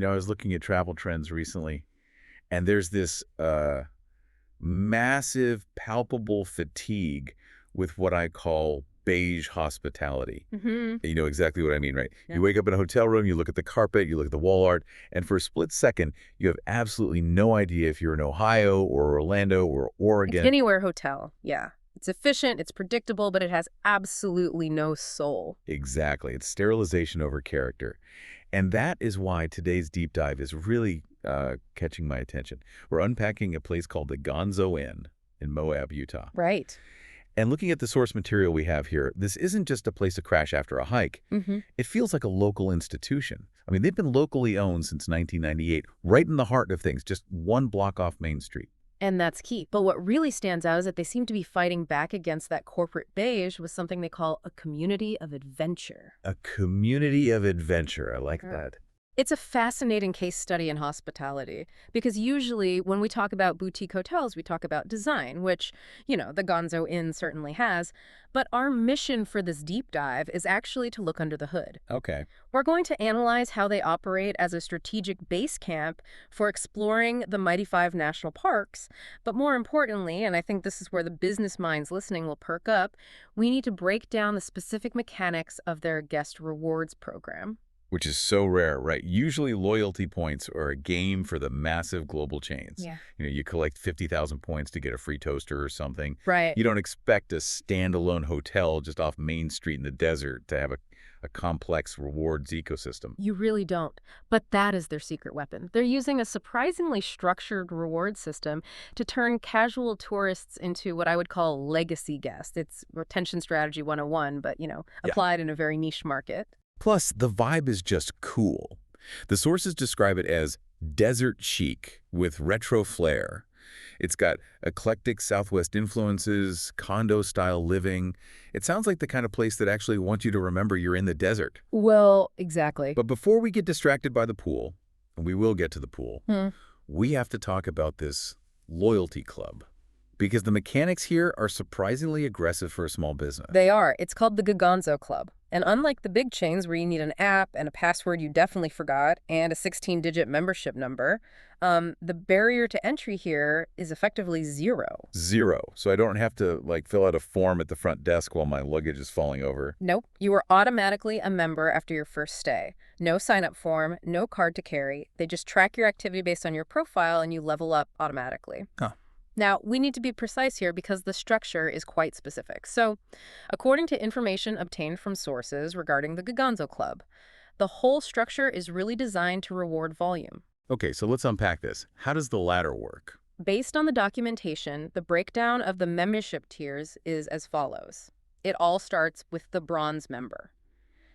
I was looking at travel trends recently, and there's this massive, palpable fatigue with what I call beige hospitality. Mm-hmm. You know exactly what I mean, right? Yeah. You wake up in a hotel room, you look at the carpet, you look at the wall art, and for a split second, you have absolutely no idea if you're in Ohio or Orlando or A Oregon. Anywhere hotel, yeah. It's efficient, it's predictable, but it has absolutely no soul. Exactly. It's sterilization over character. And that is why today's deep dive is really catching my attention. We're unpacking a place called the Gonzo Inn in Moab, Utah. Right. And looking at the source material we have here, this isn't just a place to crash after a hike. Mm-hmm. It feels like a local institution. I mean, they've been locally owned since 1998, right in the heart of things, just one block off Main Street. And that's key. But what really stands out is that they seem to be fighting back against that corporate beige with something they call a community of adventure. A community of adventure. I like that. It's a fascinating case study in hospitality because usually when we talk about boutique hotels, we talk about design, which, the Gonzo Inn certainly has. But our mission for this deep dive is actually to look under the hood. Okay. We're going to analyze how they operate as a strategic base camp for exploring the Mighty Five national parks. But more importantly, and I think this is where the business minds listening will perk up, we need to break down the specific mechanics of their guest rewards program. Which is so rare, right? Usually loyalty points are a game for the massive global chains. Yeah. You collect 50,000 points to get a free toaster or something. Right. You don't expect a standalone hotel just off Main Street in the desert to have a complex rewards ecosystem. You really don't. But that is their secret weapon. They're using a surprisingly structured reward system to turn casual tourists into what I would call legacy guests. It's retention strategy 101, but, applied in a very niche market. Plus, the vibe is just cool. The sources describe it as desert chic with retro flair. It's got eclectic Southwest influences, condo-style living. It sounds like the kind of place that actually wants you to remember you're in the desert. Well, exactly. But before we get distracted by the pool, and we will get to the pool, we have to talk about this loyalty club. Because the mechanics here are surprisingly aggressive for a small business. They are. It's called the Gonzo Club. And unlike the big chains where you need an app and a password you definitely forgot and a 16-digit membership number, the barrier to entry here is effectively zero. Zero. So I don't have to, fill out a form at the front desk while my luggage is falling over. Nope. You are automatically a member after your first stay. No sign-up form, no card to carry. They just track your activity based on your profile and you level up automatically. Huh. Now, we need to be precise here because the structure is quite specific. So, according to information obtained from sources regarding the Gonzo Club, the whole structure is really designed to reward volume. Okay, so let's unpack this. How does the ladder work? Based on the documentation, the breakdown of the membership tiers is as follows. It all starts with the bronze member.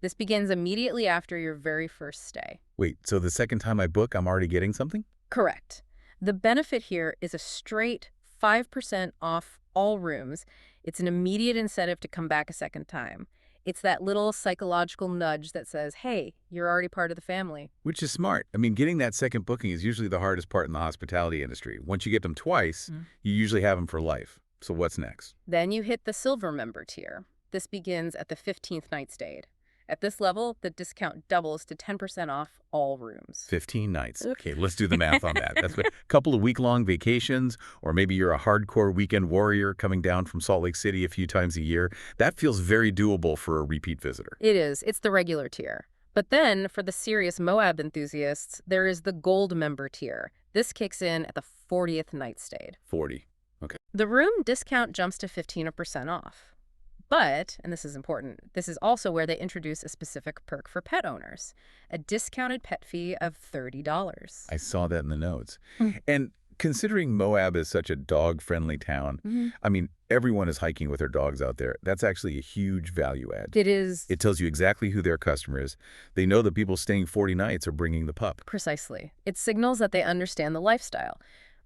This begins immediately after your very first stay. Wait, so the second time I book, I'm already getting something? Correct. The benefit here is a straight 5% off all rooms. It's an immediate incentive to come back a second time. It's that little psychological nudge that says, hey, you're already part of the family. Which is smart. I mean, getting that second booking is usually the hardest part in the hospitality industry. Once you get them twice, you usually have them for life. So what's next? Then you hit the silver member tier. This begins at the 15th night stayed. At this level, the discount doubles to 10% off all rooms. 15 nights. Okay, let's do the math on that. That's a couple of week-long vacations, or maybe you're a hardcore weekend warrior coming down from Salt Lake City a few times a year. That feels very doable for a repeat visitor. It is. It's the regular tier. But then, for the serious Moab enthusiasts, there is the gold member tier. This kicks in at the 40th night stayed. 40. Okay. The room discount jumps to 15% off. But, and this is important, this is also where they introduce a specific perk for pet owners, a discounted pet fee of $30. I saw that in the notes. And considering Moab is such a dog-friendly town, I mean, everyone is hiking with their dogs out there. That's actually a huge value add. It is. It tells you exactly who their customer is. They know the people staying 40 nights are bringing the pup. Precisely. It signals that they understand the lifestyle.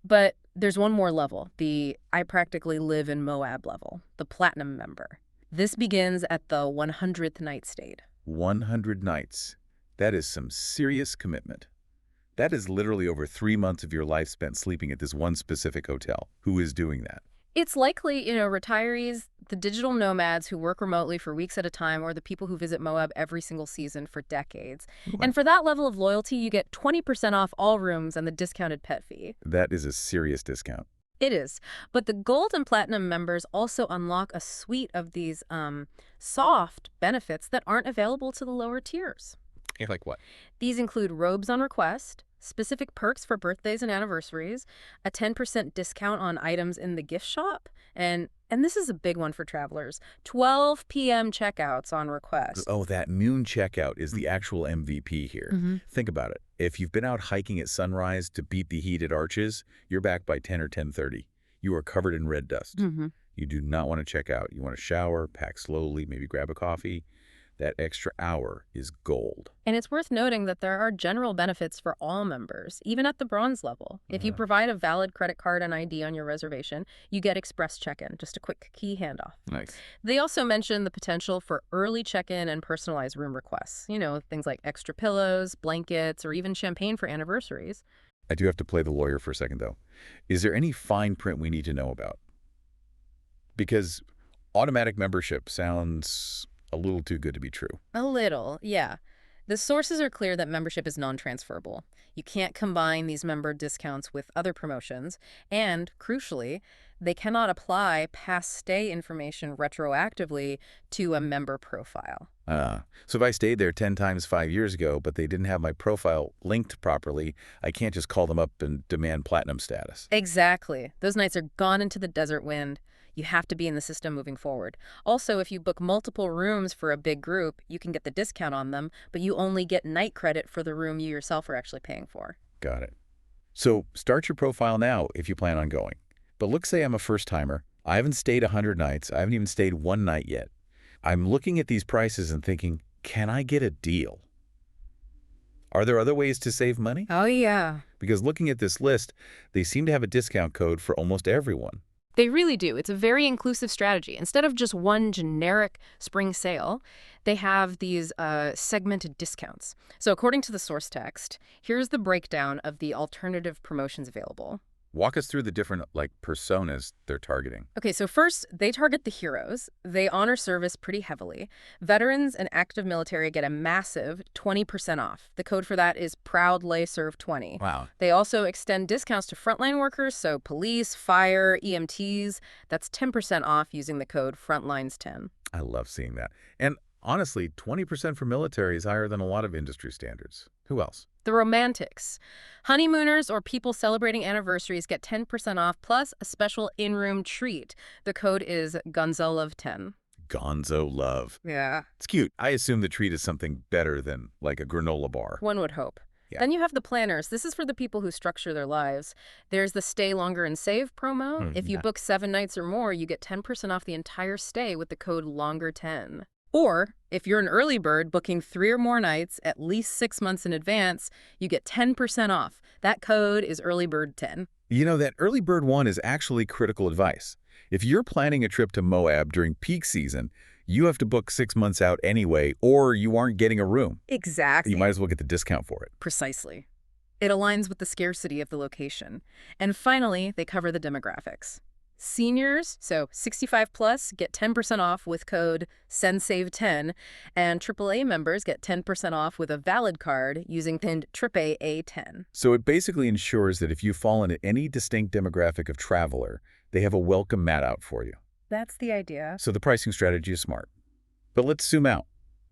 But there's one more level, the I practically live in Moab level, the platinum member. This begins at the 100th night stayed. 100 nights. That is some serious commitment. That is literally over 3 months of your life spent sleeping at this one specific hotel. Who is doing that? It's likely, retirees, the digital nomads who work remotely for weeks at a time, or the people who visit Moab every single season for decades. Okay. And for that level of loyalty, you get 20% off all rooms and the discounted pet fee. That is a serious discount. It is. But the gold and platinum members also unlock a suite of these soft benefits that aren't available to the lower tiers. Hey, like what? These include robes on request, specific perks for birthdays and anniversaries, a 10% discount on items in the gift shop, and this is a big one for travelers, 12 p.m. checkouts on request. Oh, that noon checkout is the actual MVP here. Think about it. If you've been out hiking at sunrise to beat the heat at Arches, you're back by 10 or 10:30. You are covered in red dust. You do not want to check out. You want to shower, pack slowly, maybe grab a coffee. That extra hour is gold. And it's worth noting that there are general benefits for all members, even at the bronze level. If you provide a valid credit card and ID on your reservation, you get express check-in, just a quick key handoff. Nice. They also mention the potential for early check-in and personalized room requests. Things like extra pillows, blankets, or even champagne for anniversaries. I do have to play the lawyer for a second, though. Is there any fine print we need to know about? Because automatic membership sounds a little too good to be true. A little, yeah. The sources are clear that membership is non-transferable. You can't combine these member discounts with other promotions, and, crucially, they cannot apply past stay information retroactively to a member profile. So if I stayed there 10 times 5 years ago, but they didn't have my profile linked properly, I can't just call them up and demand platinum status. Exactly. Those nights are gone into the desert wind. You have to be in the system moving forward. Also, if you book multiple rooms for a big group, you can get the discount on them, but you only get night credit for the room you yourself are actually paying for. Got it. So start your profile now if you plan on going. But let's say I'm a first-timer. I haven't stayed 100 nights. I haven't even stayed one night yet. I'm looking at these prices and thinking, can I get a deal? Are there other ways to save money? Oh, yeah. Because looking at this list, they seem to have a discount code for almost everyone. They really do. It's a very inclusive strategy. Instead of just one generic spring sale, they have these segmented discounts. So according to the source text, here's the breakdown of the alternative promotions available. Walk us through the different, personas they're targeting. Okay, so first, they target the heroes. They honor service pretty heavily. Veterans and active military get a massive 20% off. The code for that is PROUDLAYSERVE20. Wow. They also extend discounts to frontline workers, so police, fire, EMTs. That's 10% off using the code FRONTLINES10. I love seeing that. And honestly, 20% for military is higher than a lot of industry standards. Who else? The romantics. Honeymooners or people celebrating anniversaries get 10% off plus a special in-room treat. The code is GonzoLove10. Gonzo love. Yeah. It's cute. I assume the treat is something better than, a granola bar. One would hope. Yeah. Then you have the planners. This is for the people who structure their lives. There's the Stay Longer and Save promo. If you book 7 nights or more, you get 10% off the entire stay with the code LONGER10. Or, if you're an early bird booking 3 or more nights at least 6 months in advance, you get 10% off. That code is EARLYBIRD10. That early bird one is actually critical advice. If you're planning a trip to Moab during peak season, you have to book 6 months out anyway, or you aren't getting a room. Exactly. You might as well get the discount for it. Precisely. It aligns with the scarcity of the location. And finally, they cover the demographics. Seniors, so 65 plus, get 10% off with code SENSAVE10, and AAA members get 10% off with a valid card using pinned TRIPAA10. So it basically ensures that if you fall into any distinct demographic of traveler, they have a welcome mat out for you. That's the idea. So the pricing strategy is smart. But let's zoom out.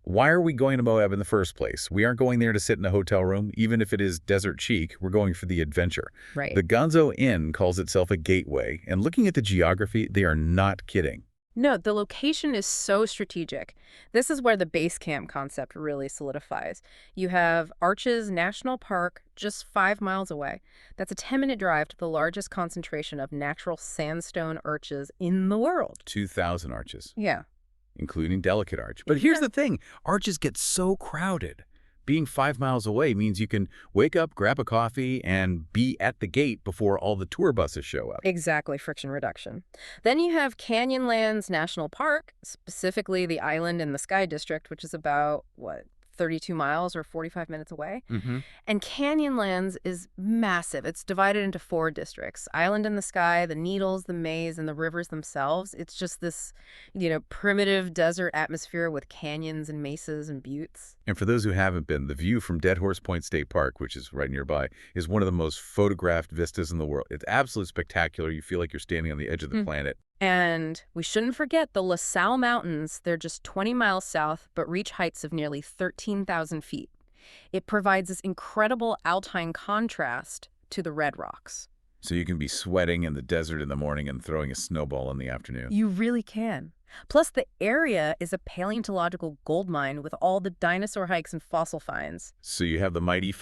Why are we going to Moab in the first place? We aren't going there to sit in a hotel room, even if it is desert chic. We're going for the adventure. Right. The Gonzo Inn calls itself a gateway, and looking at the geography, they are not kidding. No, the location is so strategic. This is where the Basecamp concept really solidifies. You have Arches National Park just 5 miles away. That's a 10-minute drive to the largest concentration of natural sandstone arches in the world. 2,000 arches. Yeah. Including delicate arch. But here's the thing. Arches get so crowded. Being 5 miles away means you can wake up, grab a coffee, and be at the gate before all the tour buses show up. Exactly, friction reduction. Then you have Canyonlands National Park, specifically the island in the Sky District, which is about, 32 miles or 45 minutes away. Mm-hmm. And Canyonlands is massive. It's divided into 4 districts: Island in the Sky, the Needles, the Maze, and the rivers themselves. It's just this, primitive desert atmosphere with canyons and mesas and buttes. And for those who haven't been, the view from Dead Horse Point State Park, which is right nearby, is one of the most photographed vistas in the world. It's absolutely spectacular. You feel like you're standing on the edge of the planet. And we shouldn't forget the La Salle Mountains. They're just 20 miles south, but reach heights of nearly 13,000 feet. It provides this incredible alpine contrast to the red rocks. So you can be sweating in the desert in the morning and throwing a snowball in the afternoon. You really can. Plus, the area is a paleontological gold mine with all the dinosaur hikes and fossil finds. So you have the mighty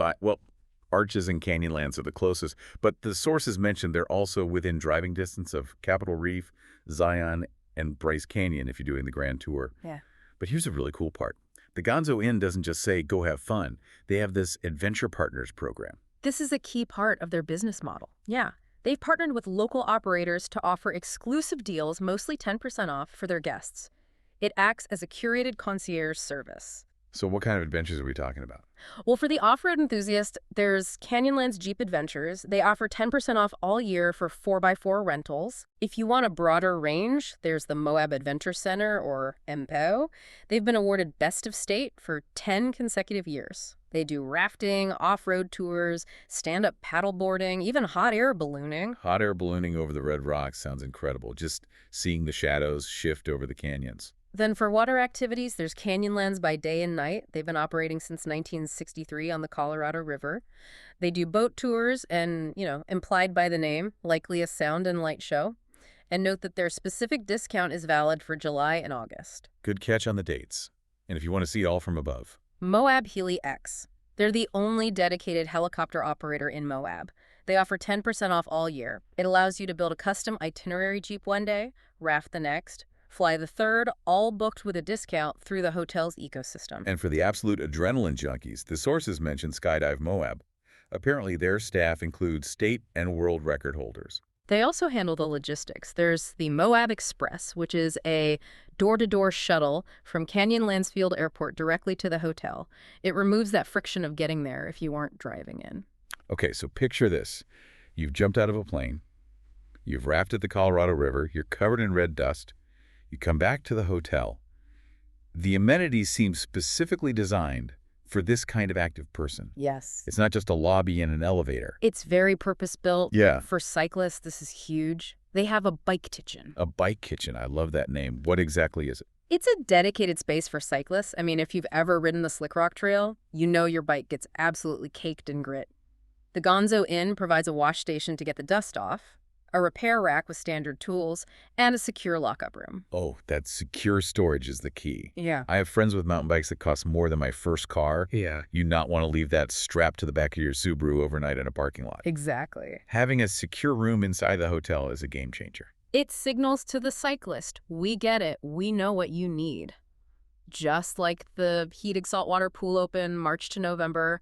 Arches and Canyonlands are the closest, but the sources mentioned they're also within driving distance of Capitol Reef, Zion, and Bryce Canyon if you're doing the Grand Tour. Yeah. But here's the really cool part. The Gonzo Inn doesn't just say, go have fun. They have this Adventure Partners program. This is a key part of their business model. Yeah. They've partnered with local operators to offer exclusive deals, mostly 10% off, for their guests. It acts as a curated concierge service. So what kind of adventures are we talking about? Well, for the off-road enthusiast, there's Canyonlands Jeep Adventures. They offer 10% off all year for 4x4 rentals. If you want a broader range, there's the Moab Adventure Center, or MPO. They've been awarded Best of State for 10 consecutive years. They do rafting, off-road tours, stand-up paddleboarding, even hot air ballooning. Hot air ballooning over the Red Rocks sounds incredible, just seeing the shadows shift over the canyons. Then for water activities, there's Canyonlands by day and night. They've been operating since 1963 on the Colorado River. They do boat tours and, implied by the name, likely a sound and light show. And note that their specific discount is valid for July and August. Good catch on the dates. And if you want to see it all from above. Moab Healy X. They're the only dedicated helicopter operator in Moab. They offer 10% off all year. It allows you to build a custom itinerary Jeep one day, raft the next, fly the third, all booked with a discount through the hotel's ecosystem. And for the absolute adrenaline junkies, the sources mention Skydive Moab. Apparently, their staff includes state and world record holders. They also handle the logistics. There's the Moab Express, which is a door-to-door shuttle from Canyonlands Field Airport directly to the hotel. It removes that friction of getting there if you aren't driving in. Okay, so picture this. You've jumped out of a plane. You've rafted the Colorado River. You're covered in red dust. You come back to the hotel. The amenities seem specifically designed for this kind of active person. Yes. It's not just a lobby and an elevator. It's very purpose-built. Yeah. For cyclists, this is huge. They have a bike kitchen. A bike kitchen. I love that name. What exactly is it? It's a dedicated space for cyclists. I mean, if you've ever ridden the Slick Rock Trail, you know your bike gets absolutely caked in grit. The Gonzo Inn provides a wash station to get the dust off, a repair rack with standard tools, and a secure lockup room. Oh, that secure storage is the key. Yeah. I have friends with mountain bikes that cost more than my first car. Yeah. You not want to leave that strapped to the back of your Subaru overnight in a parking lot. Exactly. Having a secure room inside the hotel is a game changer. It signals to the cyclist, we get it, we know what you need. Just like the heated saltwater pool open March to November,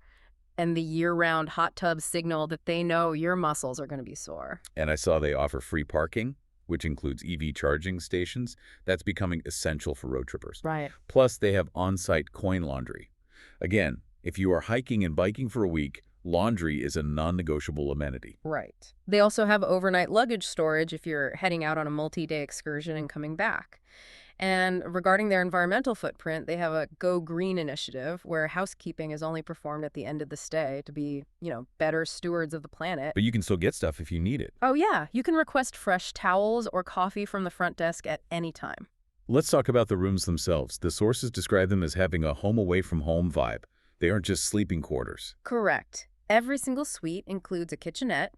and the year-round hot tub signal that they know your muscles are going to be sore. And I saw they offer free parking, which includes EV charging stations. That's becoming essential for road trippers. Right. Plus, they have on-site coin laundry. Again, if you are hiking and biking for a week, laundry is a non-negotiable amenity. Right. They also have overnight luggage storage if you're heading out on a multi-day excursion and coming back. And regarding their environmental footprint, they have a Go Green initiative where housekeeping is only performed at the end of the stay to be, better stewards of the planet. But you can still get stuff if you need it. Oh, yeah. You can request fresh towels or coffee from the front desk at any time. Let's talk about the rooms themselves. The sources describe them as having a home-away-from-home vibe. They aren't just sleeping quarters. Correct. Every single suite includes a kitchenette.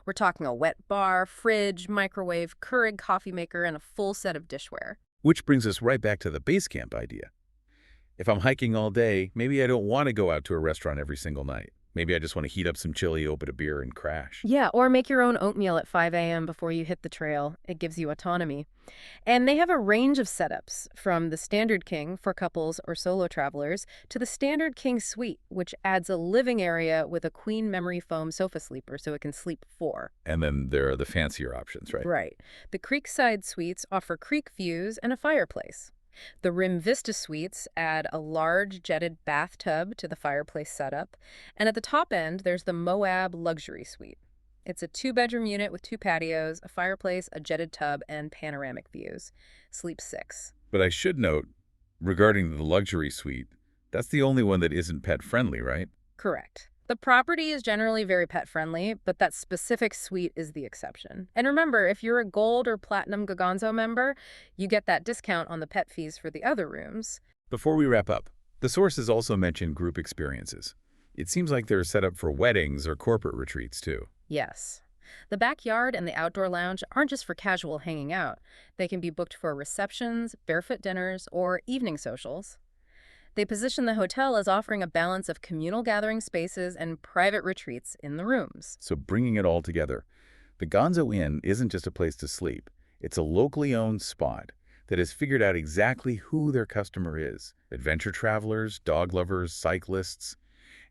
We're talking a wet bar, fridge, microwave, Keurig coffee maker, and a full set of dishware. Which brings us right back to the base camp idea. If I'm hiking all day, maybe I don't want to go out to a restaurant every single night. Maybe I just want to heat up some chili, open a beer, and crash. Yeah, or make your own oatmeal at 5 a.m. before you hit the trail. It gives you autonomy. And they have a range of setups, from the Standard King for couples or solo travelers to the Standard King Suite, which adds a living area with a queen memory foam sofa sleeper so it can sleep 4. And then there are the fancier options, right? Right. The creekside suites offer creek views and a fireplace. The Rim Vista Suites add a large jetted bathtub to the fireplace setup, and at the top end, there's the Moab Luxury Suite. It's a two-bedroom unit with two patios, a fireplace, a jetted tub, and panoramic views. Sleep six. But I should note, regarding the luxury suite, that's the only one that isn't pet-friendly, right? Correct. The property is generally very pet-friendly, but that specific suite is the exception. And remember, if you're a Gold or Platinum Gonzo member, you get that discount on the pet fees for the other rooms. Before we wrap up, the sources also mention group experiences. It seems like they're set up for weddings or corporate retreats, too. Yes. The backyard and the outdoor lounge aren't just for casual hanging out. They can be booked for receptions, barefoot dinners, or evening socials. They position the hotel as offering a balance of communal gathering spaces and private retreats in the rooms. So bringing it all together, the Gonzo Inn isn't just a place to sleep. It's a locally owned spot that has figured out exactly who their customer is, adventure travelers, dog lovers, cyclists,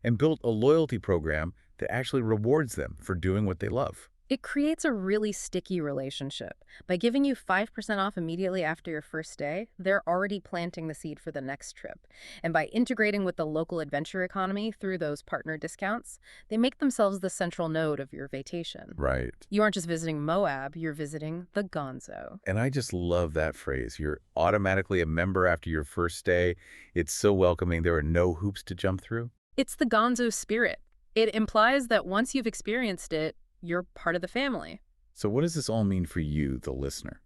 and built a loyalty program that actually rewards them for doing what they love. It creates a really sticky relationship. By giving you 5% off immediately after your first day, they're already planting the seed for the next trip. And by integrating with the local adventure economy through those partner discounts, they make themselves the central node of your vacation. Right. You aren't just visiting Moab, you're visiting the Gonzo. And I just love that phrase. You're automatically a member after your first stay. It's so welcoming. There are no hoops to jump through. It's the Gonzo spirit. It implies that once you've experienced it, you're part of the family. So what does this all mean for you, the listener?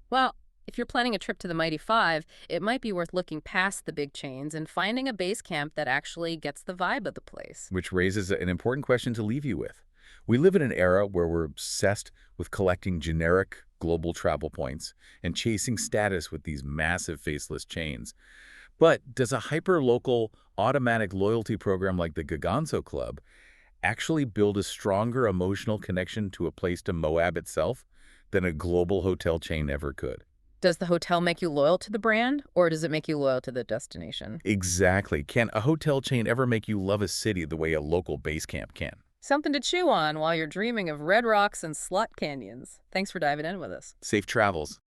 Well, if you're planning a trip to the Mighty Five, it might be worth looking past the big chains and finding a base camp that actually gets the vibe of the place. Which raises an important question to leave you with. We live in an era where we're obsessed with collecting generic global travel points and chasing status with these massive faceless chains. But does a hyper-local automatic loyalty program like the Gonzo Club actually build a stronger emotional connection to a place to Moab itself than a global hotel chain ever could? Does the hotel make you loyal to the brand, or does it make you loyal to the destination? Exactly. Can a hotel chain ever make you love a city the way a local base camp can? Something to chew on while you're dreaming of red rocks and slot canyons. Thanks for diving in with us. Safe travels.